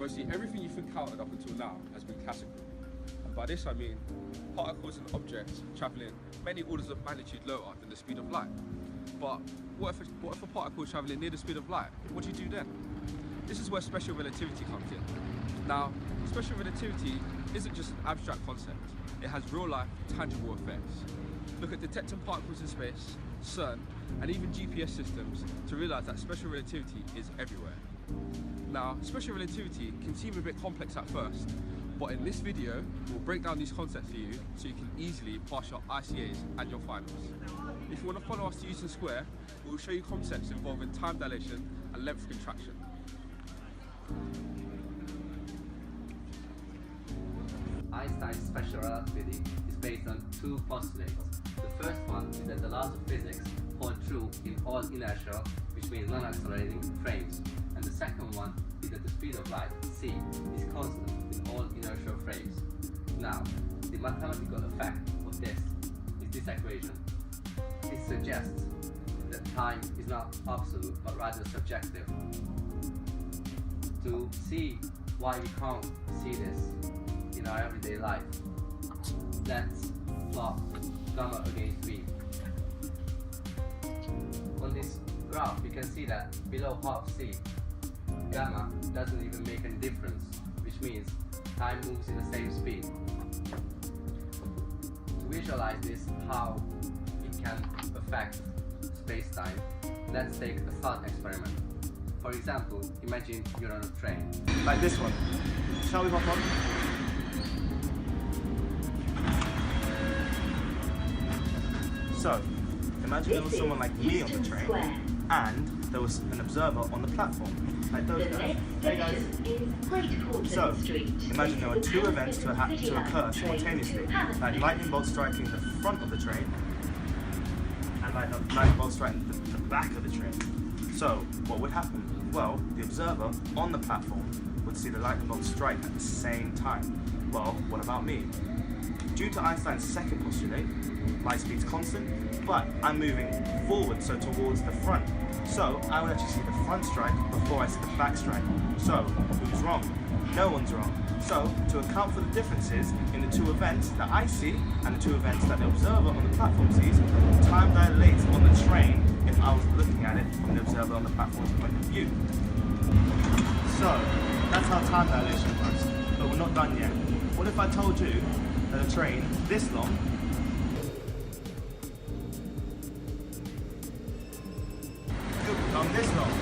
Mostly everything you've encountered up until now has been classical. And by this I mean particles and objects travelling many orders of magnitude lower than the speed of light. But what if a particle is travelling near the speed of light? What do you do then? This is where special relativity comes in. Now, special relativity isn't just an abstract concept. It has real-life, tangible effects. Look at detecting particles in space, CERN, and even GPS systems to realise that special relativity is everywhere. Now, special relativity can seem a bit complex at first, but in this video, we'll break down these concepts for you so you can easily pass your ICAs and your finals. If you want to follow us to Newton Square, we'll show you concepts involving time dilation and length contraction. Einstein's special relativity is based on two postulates. The first one is that the laws of physics hold true in all inertial, which means non-accelerating frames. And the second one is that the speed of light, c, is constant in all inertial frames. Now, the mathematical effect of this is this equation. It suggests that time is not absolute but rather subjective. To see why we can't see this in our everyday life, let's plot gamma against v. On this graph, we can see that below half c, gamma doesn't even make any difference, which means time moves in the same speed. To visualize this, how it can affect space-time, let's take a thought experiment. For example, imagine you're on a train. Like this one. Shall we hop on? So, imagine there was someone like me on the train, and there was an observer on the platform, like those guys. Hey guys. So, imagine there were two events to occur simultaneously, like lightning bolt striking the front of the train, and like a lightning bolt striking the back of the train. So, what would happen? Well, the observer on the platform would see the lightning bolt strike at the same time. Well, what about me? Due to Einstein's second postulate, light speed's constant, but I'm moving forward, so towards the front. So I would actually see the front strike before I see the back strike. So who's wrong? No one's wrong. So to account for the differences in the two events that I see and the two events that the observer on the platform sees, time dilates on the train if I was looking at it from the observer on the platform's point of view. So that's how time dilation works, but we're not done yet. What if I told you that a train this long could become this long?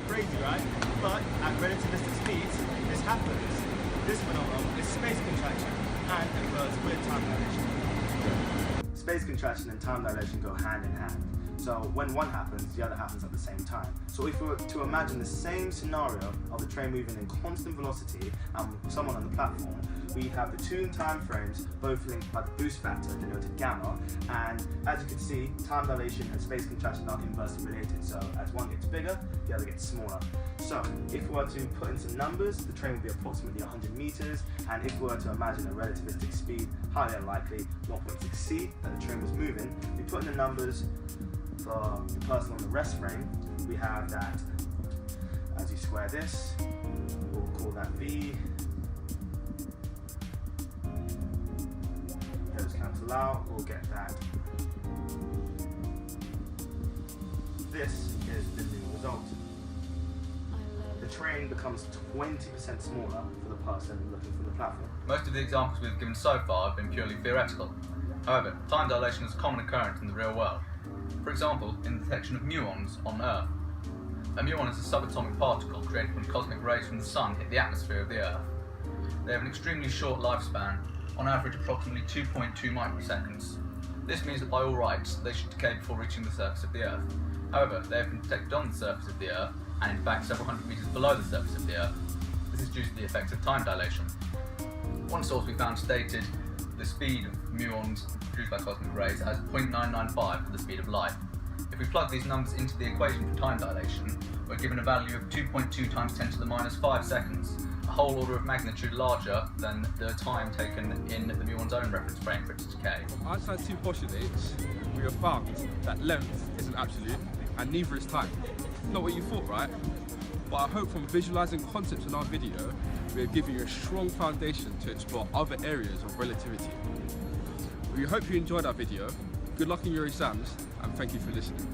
Crazy, right? But at relativistic speeds, this happens. This phenomenon is space contraction and occurs with time dilation. Space contraction and time dilation go hand in hand. So when one happens, the other happens at the same time. So if we were to imagine the same scenario of the train moving in constant velocity and someone on the platform, we have the two time frames both linked by the boost factor denoted gamma, and as you can see, time dilation and space contraction are inversely related. So as one gets bigger, the other gets smaller. So if we were to put in some numbers, the train would be approximately 100 meters, and if we were to imagine a relativistic speed, highly unlikely, 0.6 c, that the train was moving, we put in the numbers for the person on the rest frame. We have that as you square this, we'll call that v. Those cancel out, we'll get that. This is the new result. The train becomes 20% smaller for the person looking from the platform. Most of the examples we've given so far have been purely theoretical. However, time dilation is a common occurrence in the real world. For example, in the detection of muons on Earth. A muon is a subatomic particle created when cosmic rays from the Sun hit the atmosphere of the Earth. They have an extremely short lifespan, on average approximately 2.2 microseconds. This means that by all rights, they should decay before reaching the surface of the Earth. However, they have been detected on the surface of the Earth, and in fact several hundred meters below the surface of the Earth. This is due to the effects of time dilation. One source we found stated the speed of muons produced by cosmic rays as 0.995 for the speed of light. If we plug these numbers into the equation for time dilation, we're given a value of 2.2 times 10 to the minus 5 seconds, a whole order of magnitude larger than the time taken in the muon's own reference frame for its decay. From Einstein's two postulates, we have found that length isn't absolute, and neither is time. Not what you thought, right? But I hope from visualizing concepts in our video, we have given you a strong foundation to explore other areas of relativity. We hope you enjoyed our video. Good luck in your exams, and thank you for listening.